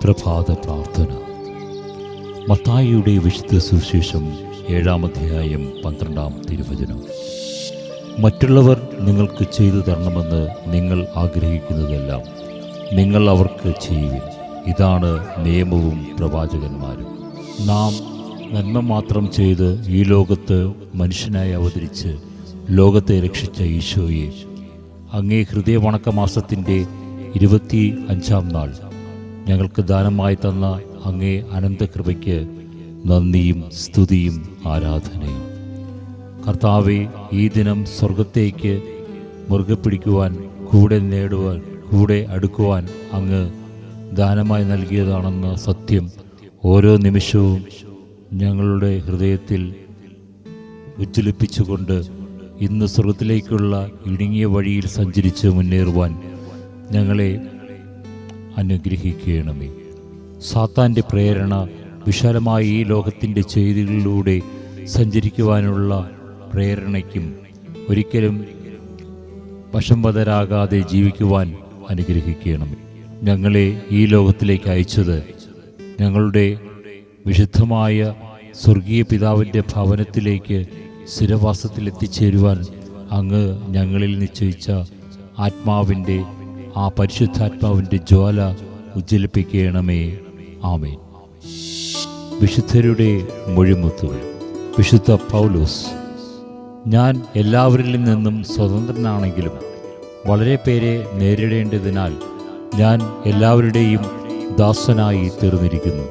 പ്രഭാത പ്രാർത്ഥന. മത്തായിയുടെ വിശുദ്ധ സുവിശേഷം 7-ാം അധ്യായം 12-ാം തിരുവചനം. മറ്റുള്ളവർ നിങ്ങൾക്ക് ചെയ്തു തരണമെന്ന് നിങ്ങൾ ആഗ്രഹിക്കുന്നതെല്ലാം നിങ്ങൾ അവർക്ക് ചെയ്യുവിൻ. ഇതാണ് നിയമവും പ്രവാചകന്മാരും. നാം നന്മ മാത്രം ചെയ്ത് ഈ ലോകത്ത് മനുഷ്യനായി അവതരിച്ച് ലോകത്തെ രക്ഷിച്ച ഈശോയെ, അങ്ങേ ഹൃദയവണക്കമാസത്തിൻ്റെ 25-ാം നാൾ ഞങ്ങൾക്ക് ദാനമായി തന്ന അങ്ങേ അനന്തകൃപയ്ക്ക് നന്ദിയും സ്തുതിയും ആരാധനയും. കർത്താവെ, ഈ ദിനം സ്വർഗത്തേക്ക് മുറുകെ പിടിക്കുവാൻ, കൂടെ നേടുവാൻ, കൂടെ അടുക്കുവാൻ അങ്ങ് ദാനമായി നൽകിയതാണെന്ന സത്യം ഓരോ നിമിഷവും ഞങ്ങളുടെ ഹൃദയത്തിൽ ഉജ്ജ്വലിപ്പിച്ചുകൊണ്ട് ഇന്ന് സ്വർഗത്തിലേക്കുള്ള ഇടുങ്ങിയ വഴിയിൽ സഞ്ചരിച്ച് മുന്നേറുവാൻ ഞങ്ങളെ അനുഗ്രഹിക്കണമേ. സാത്താൻ്റെ പ്രേരണ വിശാലമായ ഈ ലോകത്തിൻ്റെ ചെയ്തികളിലൂടെ സഞ്ചരിക്കുവാനുള്ള പ്രേരണയ്ക്കും ഒരിക്കലും വശംവദരാകാതെ ജീവിക്കുവാൻ അനുഗ്രഹിക്കണമേ. ഞങ്ങളെ ഈ ലോകത്തിലേക്ക് അയച്ചത് ഞങ്ങളുടെ വിശുദ്ധമായ സ്വർഗീയ പിതാവിൻ്റെ ഭവനത്തിലേക്ക് സ്ഥിരവാസത്തിൽ എത്തിച്ചേരുവാൻ അങ്ങ് ഞങ്ങളിൽ നിശ്ചയിച്ച ആത്മാവിൻ്റെ ആ പരിശുദ്ധാത്മാവിൻ്റെ ജ്വാല ഉജ്ജ്വലിപ്പിക്കണമേ. ആമേൻ. വിശുദ്ധരുടെ മൊഴിമുത്തുകൾ. വിശുദ്ധ പൗലോസ്: ഞാൻ എല്ലാവരിൽ നിന്നും സ്വതന്ത്രനാണെങ്കിലും വളരെ പേരെ നേരിടേണ്ടതിനാൽ ഞാൻ എല്ലാവരുടെയും ദാസനായി തീർന്നിരിക്കുന്നു.